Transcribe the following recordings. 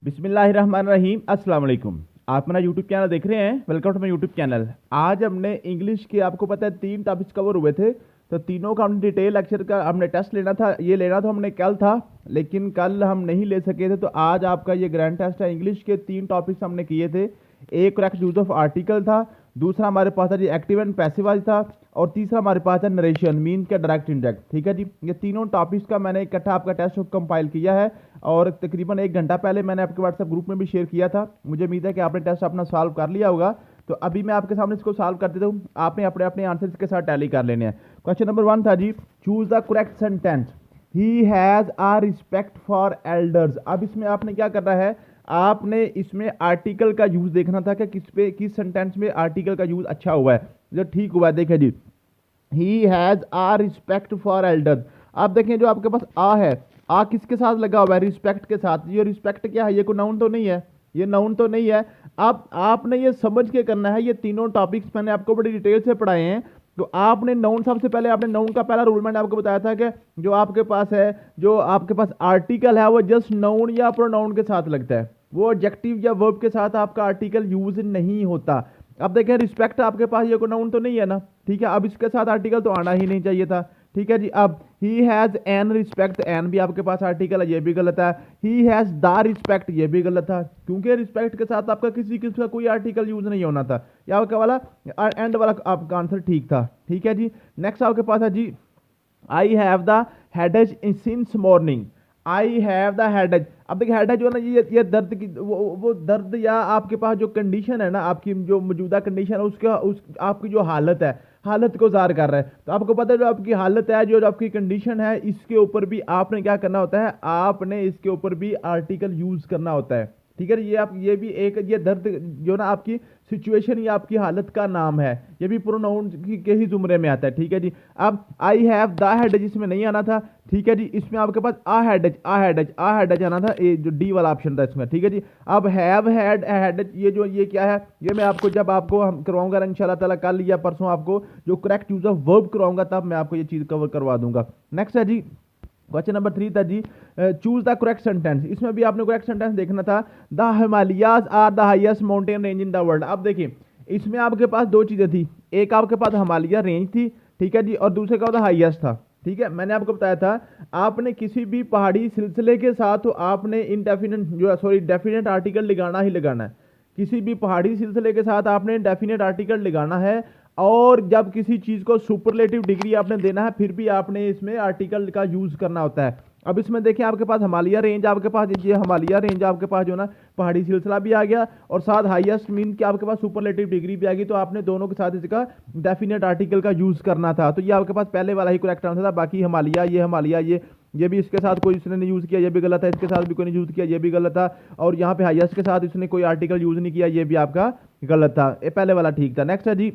बिस्मिल्लाहिर्रहमानिर्रहीम अस्सलाम वालेकुम। आप मेरा यूट्यूब चैनल देख रहे हैं, welcome to my YouTube channel. आज हमने इंग्लिश के आपको पता है 3 टॉपिक्स कवर हुए थे, तो तीनों का हमने डिटेल लेक्चर का हमने टेस्ट लेना था। ये लेना तो हमने कल था, लेकिन कल हम नहीं ले सके थे, तो आज आपका ये ग्रैंड टेस्ट है। इंग्लिश के 3 टॉपिक्स हमने किए थे। एक करेक्ट यूज ऑफ आर्टिकल था, दूसरा हमारे पास है जी एक्टिव एंड पैसिव वॉइस था, और तीसरा हमारे पास है नरेशन मीन का डायरेक्ट इंडायरेक्ट। ठीक है जी, ये तीनों टॉपिक्स का मैंने इकट्ठा आपका टेस्ट कंपाइल किया है, और तकरीबन 1 घंटा पहले मैंने आपके व्हाट्सएप ग्रुप में भी शेयर किया था। मुझे उम्मीद है कि आपने टेस्ट अपना सॉल्व कर लिया होगा। तो अभी मैं आपके सामने इसको सॉल्व कर देता हूँ, आपने अपने अपने आंसर के साथ टैली कर लेने हैं। क्वेश्चन नंबर 1 था जी, choose the correct sentence, he has a respect for elders. अब इसमें आपने क्या करना है, आपने इसमें आर्टिकल का यूज देखना था कि किस सेंटेंस में आर्टिकल का यूज अच्छा हुआ है, जो ठीक हुआ है। देखिए जी, he has a respect for elders. आप देखें जो आपके पास आ है, आ किसके साथ लगा हुआ है, रिस्पेक्ट के साथ। ये रिस्पेक्ट क्या है, ये कोई नाउन तो नहीं है, ये नाउन तो नहीं है। अब आपने ये समझ के करना है, ये तीनों टॉपिक्स मैंने आपको बड़ी डिटेल से पढ़ाए हैं। तो आपने नाउन, सबसे पहले आपने नाउन का पहला रूल मैंने आपको बताया था कि जो आपके पास है, जो आपके पास आर्टिकल है, वो जस्ट नाउन या प्रोनाउन के साथ लगता है, वो एडजेक्टिव या वर्ब के साथ आपका आर्टिकल यूज नहीं होता। अब देखें रिस्पेक्ट आपके पास ये कोई नाउन तो नहीं है ना, ठीक है। अब इसके साथ आर्टिकल तो आना ही नहीं चाहिए था, ठीक है जी। अब he has an respect, an भी आपके पास आर्टिकल है, ये भी गलत है। ही हैज द रिस्पेक्ट, ये भी गलत था, क्योंकि रिस्पेक्ट के साथ आपका किसी किस्म का कोई आर्टिकल यूज नहीं होना था। या आपका वाला एंड वाला आपका आंसर ठीक था, ठीक है जी। नेक्स्ट आपके पास है जी, I have the headache since morning. I have the headache. अब देखिए हेडेज जो है ना, ये दर्द की वो दर्द या आपके पास जो कंडीशन है ना, आपकी जो मौजूदा कंडीशन है, उसका आपकी जो हालत है, हालत को ज़ाहिर कर रहा है। तो आपको पता है जो आपकी हालत है, जो आपकी कंडीशन है, इसके ऊपर भी आपने क्या करना होता है, आपने इसके ऊपर भी आर्टिकल यूज करना होता है, ठीक है। ये भी एक, ये दर्द जो ना आपकी सिचुएशन या आपकी हालत का नाम है, ये भी प्रोनाउन के ही जुमरे में आता है, ठीक है जी। अब आई हैव द हेडेज इसमें नहीं आना था, ठीक है जी। इसमें आपके पास आ हेडेज आना था, ये जो डी वाला ऑप्शन था इसमें, ठीक है जी। अब हैव हैड हेडेज, ये क्या है, ये मैं आपको जब आपको हम करवाऊंगा इंशाल्लाह ताला, कल या परसों आपको जो करेक्ट यूज ऑफ वर्ब करवाऊंगा, तब मैं आपको ये चीज कवर करवा दूंगा। नेक्स्ट है जी, क्वेश्चन नंबर 3 था जी, चूज द करेक्ट सेंटेंस। इसमें भी आपने करेक्ट सेंटेंस देखना था। The Himalayas are the highest mountain range in the world. अब देखिए इसमें आपके पास 2 चीजें थी, एक आपके पास हिमालय रेंज थी, ठीक है जी, और दूसरे का हाईएस्ट था, ठीक है। मैंने आपको बताया था, आपने किसी भी पहाड़ी सिलसिले के साथ तो आपने डेफिनेट आर्टिकल लगाना ही लगाना है। किसी भी पहाड़ी सिलसिले के साथ आपने डेफिनेट आर्टिकल लगाना है, और जब किसी चीज को सुपरलेटिव डिग्री आपने देना है, फिर भी आपने इसमें आर्टिकल का यूज करना होता है। अब इसमें देखिए आपके पास हिमालय रेंज, आपके पास ये हिमालय रेंज आपके पास जो ना पहाड़ी सिलसिला भी आ गया, और साथ हाईएस्ट मीन कि आपके पास सुपरलेटिव डिग्री भी आ गई। तो आपने दोनों के साथ इसका डेफिनेट आर्टिकल का यूज करना था। तो ये आपके पास पहले वाला ही करेक्ट आंसर था। बाकी हिमालय ये भी इसके साथ कोई इसने नहीं यूज किया, ये भी गलत है। इसके साथ भी कोई नहीं यूज किया, ये भी गलत था। और यहाँ पे हाईएस्ट के साथ इसने कोई आर्टिकल यूज नहीं किया, ये भी आपका गलत था। ये पहले वाला ठीक था। नेक्स्ट है जी,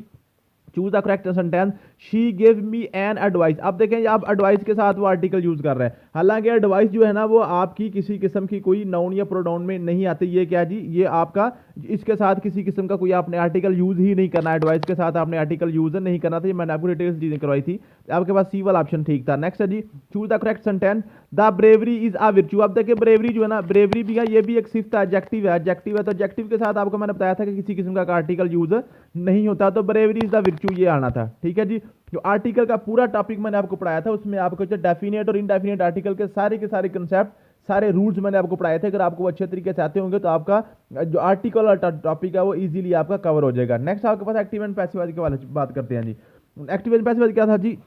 choose the correct sentence, she give me an advice. अब देखें आप एडवाइस के साथ वो आर्टिकल यूज कर रहे हैं, हालांकि एडवाइस जो है ना वो आपकी किसी किस्म की कोई नाउन या प्रोनाउन में नहीं आती। ये क्या जी, ये आपका इसके साथ किसी किस्म का कोई आपने आर्टिकल यूज ही नहीं करना, एडवाइस के साथ आपने आर्टिकल यूज नहीं करना था। ये मैंने आपको डिटेल्स चीजें करवाई थी। आपके पास सी वाला ऑप्शन ठीक था। नेक्स्ट है जी, choose the correct sentence, the bravery is a virtue. अब देखिए ब्रेवरी जो है ना, ब्रेवरी भी है, ये भी एक सिर्फ एडजेक्टिव है, तो एडजेक्टिव के साथ आपको मैंने बताया था कि किसी किस्म का आर्टिकल यूज नहीं होता। तो ब्रेवरी इज द विर्चू ये आना था, ठीक है जी। जो आर्टिकल का पूरा टॉपिक मैंने आपको पढ़ाया था, उसमें आपको जो डेफिनेट और इनडेफिनेट आर्टिकल के सारे कंसेप्ट, सारे रूल्स मैंने आपको पढ़ाए थे। अगर आपको अच्छे तरीके से आते होंगे तो आपका जो आर्टिकल और टॉपिक है वो इजीली आपका कवर हो जाएगा। नेक्स्ट आपके पास एक्टिव एंड पैसिव वॉइस के बारे में बात करते हैं जी। एक्टिव एंड पैसिव वॉइस क्या था जी,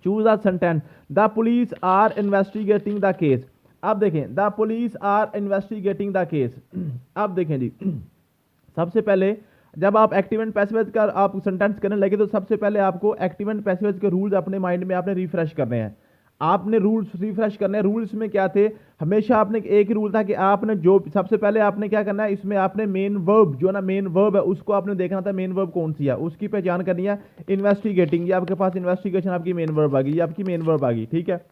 choose the sentence, the police are investigating the case. अब देखें, the police are investigating the case. अब देखें जी, सबसे पहले जब आप एक्टिव एंड पैसिव वॉइस का आप सेंटेंस करने लगे, तो सबसे पहले आपको एक्टिव एंड पैसिव वॉइस के रूल्स अपने माइंड में आपने रिफ्रेश करने हैं। आपने रूल्स रिफ्रेश करने हैं। रूल्स में क्या थे, हमेशा आपने एक ही रूल था कि आपने जो सबसे पहले आपने क्या करना है, इसमें आपने मेन वर्ब जो ना मेन वर्ब है उसको आपने देखना था, मेन वर्ब कौन सी है उसकी पहचान करनी है। इन्वेस्टिगेटिंग, ये आपके पास इन्वेस्टिगेशन आपकी मेन वर्ब आ गई, ये आपकी मेन वर्ब आ गई, ठीक है।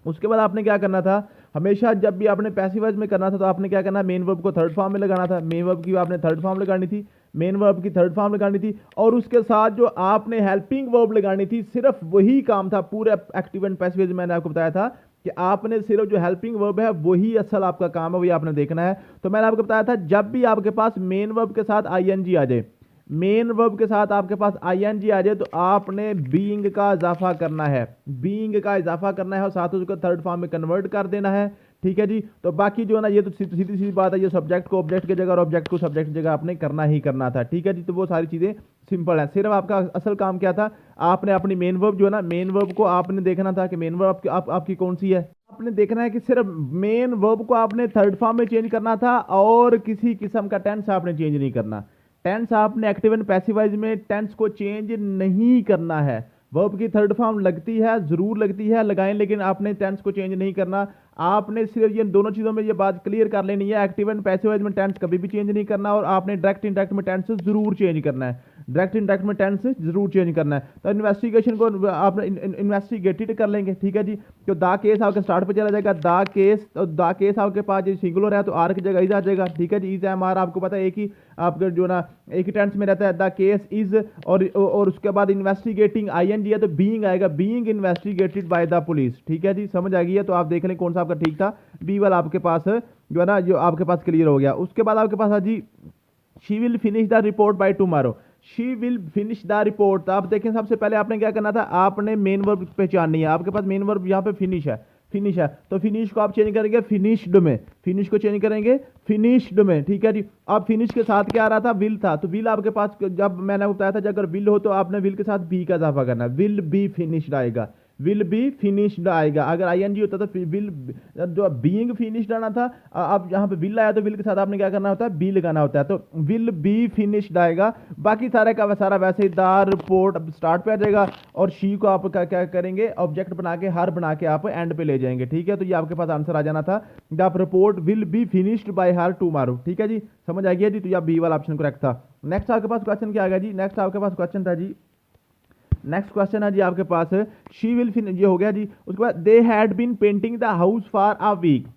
उसके बाद आपने क्या करना था, हमेशा जब भी आपने पैसिव वॉइस में करना था तो आपने क्या करना, मेन वर्ब को थर्ड फॉर्म में लगाना था। मेन वर्ब की आपने थर्ड फॉर्म लगानी थी, मेन वर्ब की थर्ड फॉर्म लगानी थी, और उसके साथ जो आपने हेल्पिंग वर्ब लगानी थी, सिर्फ वही काम था पूरे एक्टिव एंड पैसिव वॉइस। मैंने आपको बताया था कि आपने सिर्फ जो हेल्पिंग वर्ब है वही असल आपका काम है, वही आपने देखना है। तो मैंने आपको बताया था जब भी आपके पास मेन वर्ब के साथ आईएनजी आ जाए, मेन वर्ब के साथ आपके पास आईएनजी आ जाए, तो आपने बीइंग का इजाफा करना है, बीइंग का इजाफा करना है और साथ उसको थर्ड फॉर्म में कन्वर्ट कर देना है। ठीक है जी। तो बाकी जो है ना, ये तो सीधी सीधी बात है, ये सब्जेक्ट को ऑब्जेक्ट की जगह और ऑब्जेक्ट को सब्जेक्ट की जगह आपने करना ही करना था। ठीक है जी। तो वो सारी चीजें सिंपल है। सिर्फ आपका असल काम क्या था, आपने अपनी मेन वर्ब जो है ना, मेन वर्ब को आपने देखना था कि मेन वर्ब आपकी कौन सी है। आपने देखना है कि सिर्फ मेन वर्ब को आपने थर्ड फॉर्म में चेंज करना था और किसी किस्म का टेंस आपने चेंज नहीं करना। टेंस आपने एक्टिव एंड पैसिव वॉइस में टेंस को चेंज नहीं करना है। वर्ब की थर्ड फॉर्म लगती है, जरूर लगती है, लगाएं, लेकिन आपने टेंस को चेंज नहीं करना। आपने सिर्फ ये दोनों चीजों में ये बात क्लियर कर लेनी है, एक्टिव एंड पैसिव वॉइस में टेंस कभी भी चेंज नहीं करना और आपने डायरेक्ट इनडायरेक्ट में टेंस जरूर चेंज करना है, डायरेक्ट इनडायरेक्ट में टेंस जरूर चेंज करना है। तो इन्वेस्टिगेशन को आप इन्वेस्टिगेटेड कर लेंगे। ठीक है जी। तो दा केस आपके स्टार्ट पे चला जाएगा, दा केस, तो दा केस आपके पास जो सिंगुलर है तो आर की जगह इज आ जाएगा। ठीक है जी। इज एम आर आपको पता है एक ही आपका जो ना एक ही टेंस में रहता है, द केस इज, और उसके बाद इन्वेस्टिगेटिंग आईएनजी है तो बीइंग आएगा, being investigated by the police. ठीक है जी। समझ आ गई है। तो आप देख लें कौन सा आपका ठीक था। बी वाला आपके पास जो है ना, जो आपके पास क्लियर हो गया। उसके बाद आपके पास है जी, she will finish the report by tomorrow. She will finish the report. तो आप देखें सबसे पहले आपने क्या करना था, आपने मेन वर्ब पहचाननी है। आपके पास मेन वर्ब यहाँ पे फिनिश है, फिनिश है, तो फिनिश को आप चेंज करेंगे फिनिश्ड में, फिनिश को चेंज करेंगे फिनिश्ड में। ठीक है जी। अब फिनिश के साथ क्या आ रहा था, विल था, तो विल आपके पास, जब मैंने बताया था अगर विल हो तो आपने विल के साथ बी का इजाफा करना है, विल बी फिनिश्ड आएगा, विल बी फिनिश्ड आएगा। अगर आईएनजी होता तो विल, जो बीइंग फिनिश्ड आना था, अब यहाँ पे विल आया तो विल के साथ आपने क्या करना होता है, बी लगाना होता है, तो विल बी फिनिश्ड आएगा। बाकी सारे का सारा वैसे ही द रिपोर्ट अब स्टार्ट पे आ जाएगा और शी को आप क्या करेंगे, ऑब्जेक्ट बना के हर बना के आप एंड पे ले जाएंगे। ठीक है। तो ये आपके पास आंसर आ जाना था, the report will be finished bye her tomorrow. ठीक है जी। समझ आ गया जी। तो ये बी वाला ऑप्शन करेक्ट था। नेक्स्ट आपके पास क्वेश्चन क्या आ गया जी, नेक्स्ट आपके पास क्वेश्चन था जी, नेक्स्ट क्वेश्चन है जी आपके पास, शी विल फिनिश, ये हो गया जी। उसके बाद they had been painting the house for a week.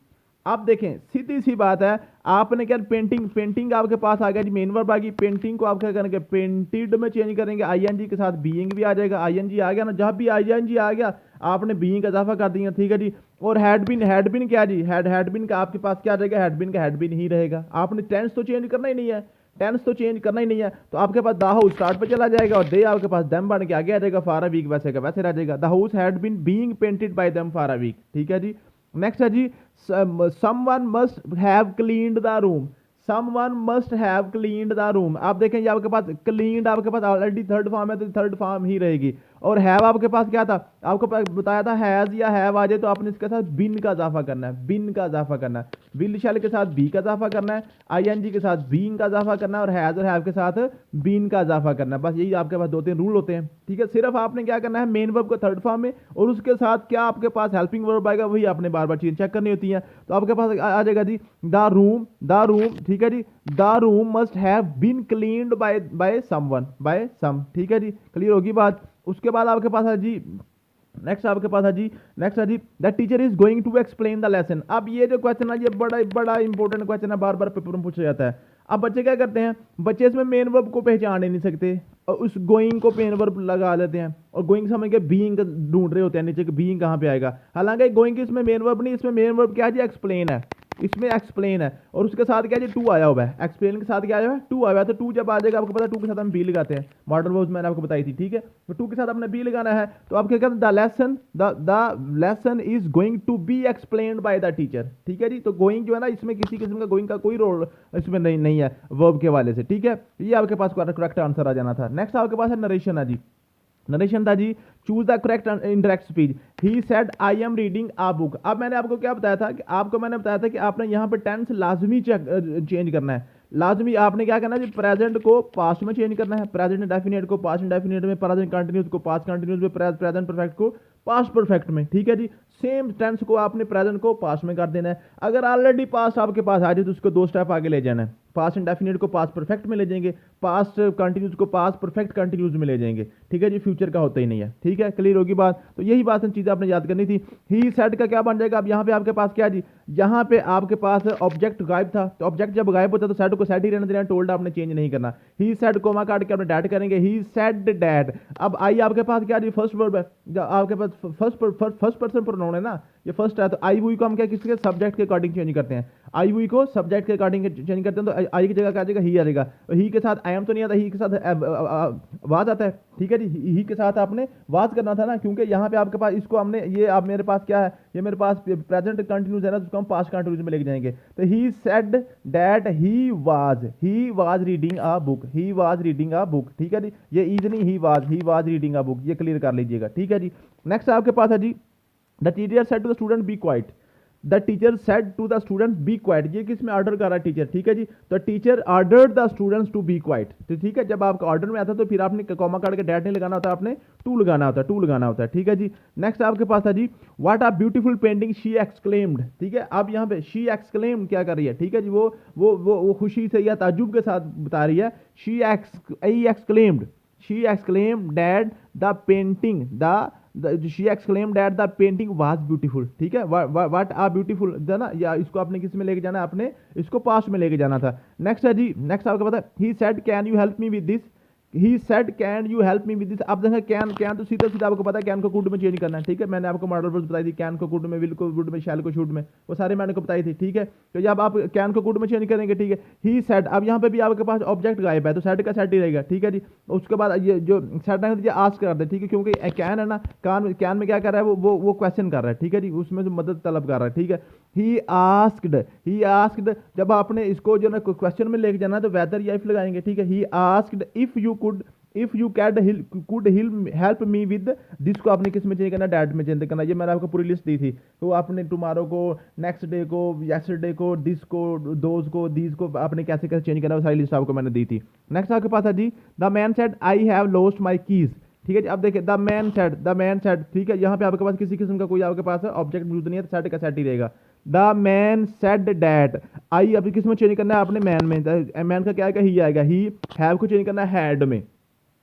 आप देखें सीधी सी बात है, आपने क्या पेंटिंग, पेंटिंग आपके पास आ गया जी, मेन वर्ब आ गई, पेंटिंग को आप क्या करेंगे, पेंटेड में चेंज करेंगे, आईएनजी के साथ बीइंग भी आ जाएगा, आईएनजी आ गया ना, जहां भी आईएनजी आ गया आपने बीइंग का इजाफा कर दिया। ठीक है जी। और हैड बीन क्या जी, हैड बीन का आपके पास क्या रहेगा, हैड बीन ही रहेगा। आपने टेंस तो चेंज करना ही नहीं है, टेंस तो चेंज करना ही नहीं है, तो आपके पास द हाउस स्टार्ट पे चला जाएगा और दे आपके पास देम बन के आगे आ जाएगा, फॉर अ वीक वैसे का वैसे रह जाएगा, the house had been being painted by them for a week. ठीक है जी। नेक्स्ट है जी, someone must have cleaned the room, someone must have cleaned the room. आप देखें ये आपके पास क्लीन्ड आपके पास ऑलरेडी थर्ड फॉर्म है तो थर्ड फॉर्म ही रहेगी। और हैव आपके पास क्या था, आपको बताया था हैज या हैव आ जाए तो आपने इसके साथ बिन का इजाफा करना है, बिन का इजाफा करना है, विल शैल के साथ बी का इजाफा करना है, आईएनजी के साथ बीइंग का इजाफा करना है और हैज और हैव के साथ बीन का इजाफा करना है। बस यही आपके पास दो तीन रूल होते हैं। ठीक है। सिर्फ आपने क्या करना है, मेन वर्ब को थर्ड फॉर्म में और उसके साथ क्या आपके पास हेल्पिंग वर्ब आएगा, वही आपने बार बार चीजें चेक करनी होती है। तो आपके पास आ जाएगा जी द रूम, द रूम। ठीक है जी। The room must have been cleaned by someone, by some. ठीक है जी। क्लियर होगी बात। उसके बाद आपके पास है जी, नेक्स्ट आपके पास है जी, नेक्स्ट है जी, the teacher is going to explain the lesson. अब ये जो क्वेश्चन है ये बड़ा बड़ा इंपॉर्टेंट क्वेश्चन है, बार बार पेपर में पूछा जाता है। अब बच्चे क्या करते हैं, बच्चे इसमें मेन वर्ब को पहचान ही नहीं सकते और उस गोइंग को मेन वर्ब लगा लेते हैं और गोइंग समझ के बीइंग ढूंढ रहे होते हैं नीचे, बीइंग कहाँ पे आएगा। हालांकि गोइंग इसमें मेन वर्ब नहीं, इसमें मेन वर्ब क्या है जी, एक्सप्लेन है, इसमें एक्सप्लेन है और उसके साथ क्या है टू आया हुआ है, एक्सप्लेन के साथ क्या आया हुआ है, टू आया हुआ है। तो टू जब आ जाएगा आपको पता है, टू के साथ हम बी लगाते हैं, मॉडल वर्ब्स मैंने आपको बताई थी। ठीक है। तो टू के साथ हमने बी लगाना है, तो आप क्या कहते हैं, the lesson is going to be explained by the teacher. ठीक है जी। तो गोइंग जो है ना, इसमें किसी किस्म का गोइंग का कोई रोल इसमें नहीं है वर्ब के वाले से। ठीक है। ये आपके पास करेक्ट आंसर आ जाना था। नेक्स्ट आपके पास है नरेशन है जी, नरेशन था जी, choose the correct indirect speech. He said I am reading a book. अब मैंने आपको क्या बताया था कि आपको मैंने बताया था कि आपने यहाँ पे टेंस लाजमी चेंज करना है, लाजमी आपने क्या करना है, प्रेजेंट को पास्ट में चेंज करना है, प्रेजेंट इंडेफिनिट को पास्ट इंडेफिनिट में, प्रेजेंट कंटिन्यूस को पास्ट कंटिन्यूस में, प्रेजेंट परफेक्ट को पास्ट परफेक्ट में। ठीक है जी। सेम टेंस को आपने प्रेजेंट को पास्ट में कर देना है। अगर ऑलरेडी पास्ट आपके पास आ जाए तो उसको दो स्टेप आगे ले जाना है, पास्ट इंडेफिनिट को पास्ट परफेक्ट में ले जाएंगे, पास्ट कंटिन्यूस को पास्ट परफेक्ट कंटिन्यूस में ले जाएंगे। ठीक है जी। फ्यूचर का होता ही नहीं है। ठीक है। क्लियर होगी बात। तो यही बात चीजें आपने याद करनी थी। ही सेड का क्या बन जाएगा, अब यहाँ पे आपके पास क्या जी, यहाँ पे आपके पास ऑब्जेक्ट गायब था, तो ऑब्जेक्ट जब गायब होता है तो सेड को सेड ही रहने देना, टोल्ड आपने चेंज नहीं करना। ही सेड कोमा काट के आपने डैट करेंगे, ही सेड डैट। अब आई आपके पास क्या जी, फर्स्ट वर्ब है, आपके पास फर्स्ट पर्सन प्रोनाउन है ना, ये फर्स्ट है। तो आई वुई को हम क्या किसके सब्जेक्ट के अकॉर्डिंग चेंज करते हैं, आई वुई को सब्जेक्ट के अकॉर्डिंग चेंज करते हैं। तो आई की जगह क्या आ जाएगा, ही आ जाएगा। ही के साथ आई एम तो नहीं आता, ही के साथ वाज आता है, ठीक है जी। ही के साथ आपने वाज करना था ना, क्योंकि यहाँ पे आपके पास इसको हमने ये आप मेरे पास क्या है, ये मेरे पास प्रेजेंट कंटिन्यूस है ना, उसको हम पास्ट कंटिन्यूस में लेके जाएंगे। तो he said that he was reading a book, he was reading a book, ठीक है जी। ये इज नहीं, he was reading a book, ये क्लियर कर लीजिएगा, ठीक है जी। नेक्स्ट आपके पास है जी, the teacher said to the student be quiet, the teacher said to the student be quiet, ये किस में ऑर्डर कर रहा है, टीचर, ठीक है जी। तो teacher ordered the students to be quite, तो ठीक है, जब आपका ऑर्डर में आता है तो फिर आपने कॉमा काट के डैट नहीं लगाना होता, आपने टू लगाना होता है, टू लगाना होता है, ठीक है जी। नेक्स्ट आपके पास है जी, what are beautiful painting she exclaimed, ठीक है। अब यहाँ पे शी एक्सक्लेम्ड क्या कर रही है, ठीक है जी, वो खुशी से या ताज्जुब के साथ बता रही है। She exclaimed dad the painting she exclaimed that the painting was beautiful, ठीक है। what are beautiful है ना, या इसको आपने किस में लेके जाना है, आपने इसको पास्ट में लेके जाना था। नेक्स्ट है जी, नेक्स्ट आपको पता है, he said can you help me with this, he said can you help me with this. अब देखा कैन तो सीधा सीधा आपको पता है कैन को कुड में चेंज करना है, ठीक है। मैंने आपको मॉडल वर्ब्स बताई थी, कैन को कुड में, विल को वुड में, शैल को शुड में, वो सारे मैंने को बताई थी, ठीक है। तो जब आप कैन को कुड में चेंज करेंगे, ठीक है, ही सेड, अब यहाँ पे भी आपके पास ऑब्जेक्ट गायब है तो सेड का सेड ही रहेगा, ठीक है जी। उसके बाद ये जो सेड है आस्क कर दे, ठीक है, क्योंकि कैन है ना, कैन में क्या कर रहा है, वो क्वेश्चन कर रहा है, ठीक है जी, उसमें जो मदद तलब कर रहा है, ठीक है। ही आस्क्ड, जब आपने इसको जो ना क्वेश्चन में लेके जाना है तो वेदर या इफ लगाएंगे, ठीक है। He asked if you could help me with this, को आपने किस में चेंज करना, डैट में चेंज करना। ये मैंने आपको पूरी लिस्ट दी थी, तो आपने टुमारो को, नेक्स्ट डे को, यस्टरडे को, दिस को, दोज को, दीज को आपने कैसे कैसे चेंज करना, वो सारी लिस्ट आपको मैंने दी थी। नेक्स्ट आपके पास है जी, the man said I have lost my keys, ठीक है जी। अब देखिए द मैन सेड, ठीक है, यहाँ पे आपके पास किसी किस्म का कोई आपके पास ऑब्जेक्ट मौजूद नहीं है, तो सेट का सेट ही रहेगा। द मैन सेड डैट, आई अब किस में चेंज करना है आपने, मैन में, मैन का क्या आएगा, ही आएगा। ही हैव को चेंज करना है हैड में,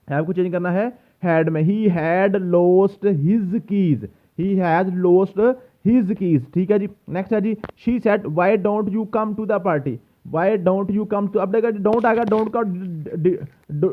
हैव को चेंज करना है हैड में। He had lost his keys, he has lost his keys, ठीक है जी। नेक्स्ट है जी, she said why don't you come to the party, why don't you come to, अब देखा डोंट आएगा, डोंट का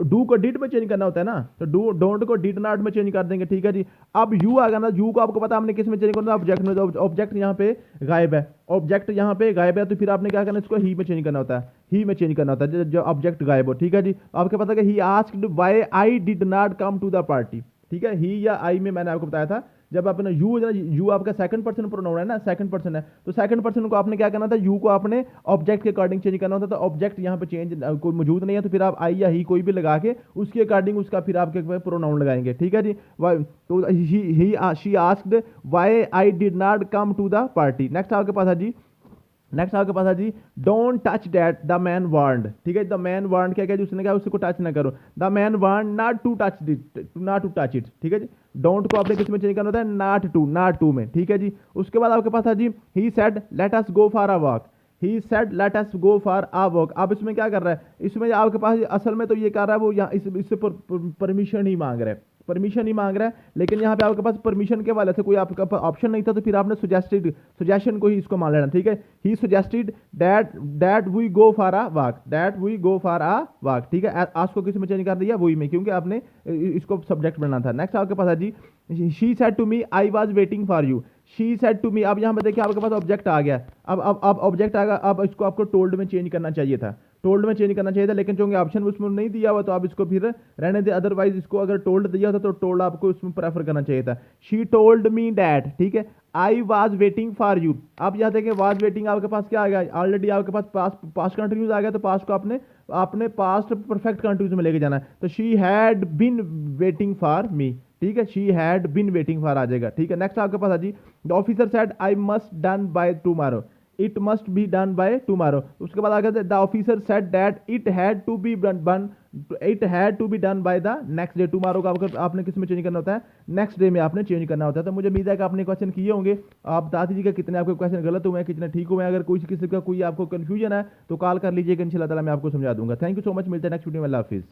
डू को डिड में चेंज करना होता है ना, तो डोंट को डिड नॉट में चेंज कर देंगे, ठीक है जी। अब यू आएगा ना, यू को आपको पता हमने किस में चेंज करना है, ऑब्जेक्ट में, ऑब्जेक्ट यहाँ पे गायब है, ऑब्जेक्ट यहाँ पे गायब है, तो फिर आपने क्या करना है, इसको ही में चेंज करना होता है, ही में चेंज करना होता है जो ऑब्जेक्ट गायब हो, ठीक है जी। आपको पता है कि he asked why I did not come to the party, ठीक है। ही या आई में मैंने आपको बताया था, जब आपने यू आपका सेकंड पर्सन प्रोनाउन है ना, सेकंड पर्सन है, तो सेकंड पर्सन को आपने क्या करना था, यू को आपने ऑब्जेक्ट के अकॉर्डिंग चेंज करना होता, तो ऑब्जेक्ट यहाँ पे चेंज कोई मौजूद नहीं है, तो फिर आप आई या ही कोई भी लगा के उसके अकॉर्डिंग उसका फिर आपके प्रोनाउन लगाएंगे, ठीक है जी। तो she asked why I did not come to the party. Next आपके पास है जी, don't touch that, the man warned, ठीक है। द मैन वार्नड क्या क्या, उसने कहा उसको टच ना करो, the man warned not to touch it, ठीक है जी। डोंट को आपने किस में चेंज करना होता है, नॉट टू में, ठीक है जी। उसके बाद आपके पास है जी, he said let us go for a walk, he said let us go for a walk. अब इसमें क्या कर रहा है, इसमें आपके पास असल में तो ये कर रहा है, वो यहाँ इससे परमिशन ही मांग रहा है, परमिशन ही मांग रहा है, लेकिन यहाँ पे आपके पास परमिशन के वाले से कोई आपका ऑप्शन नहीं था, तो फिर आपने सजेशन को ही इसको मान लेना, ठीक है। He suggested that we go for a walk, ठीक है। आज को किस में चेंज कर दिया, वही में, क्योंकि आपने इसको सब्जेक्ट बनाना था। नेक्स्ट आपके पास है जी, she said to me I was waiting for you, she said to me. अब यहाँ पे देखिए आपके पास ऑब्जेक्ट आ गया, अब ऑब्जेक्ट आ गया, अब इसको आपको टोल्ड में चेंज करना चाहिए था, लेकिन चूंकि ऑप्शन उसमें नहीं दिया हुआ तो आप इसको फिर रहने दे, अदरवाइज इसको अगर टोल्ड दिया था तो टोल्ड आपको उसमें प्रेफर करना चाहिए था। शी टोल्ड मी डैट, ठीक है, आई वाज वेटिंग फॉर यू। अब यहाँ देखें वाज वेटिंग आपके पास क्या आ गया, ऑलरेडी आपके पास पास्ट कंटिन्यूस आ गया, तो पास्ट को आपने पास्ट परफेक्ट कंटिन्यूस में लेके जाना है, तो she had been waiting for me, ठीक है, she had been waiting for आ जाएगा, ठीक है। नेक्स्ट आपके पास है जी, the officer said I must done by tomorrow, it must be done by tomorrow. उसके बाद आगे the officer said that it had to be done by the next day. Tomorrow का आपने किस में चेंज करना होता है, नेक्स्ट डे में आपने चेंज करना होता है। तो मुझे उम्मीद है कि आपने क्वेश्चन किए होंगे, आप बता दीजिएगा कितने आपके क्वेश्चन गलत हुए हैं, कितने ठीक हुए हैं। अगर कोई किसी का कोई आपको कंफ्यूजन है तो कॉल कर लीजिएगा, इंशाल्लाह ताला मैं आपको समझा दूंगा। थैंक यू सो मच, मिलते हैं नेक्स्ट वीडियो में, अल्लाह हाफिज़।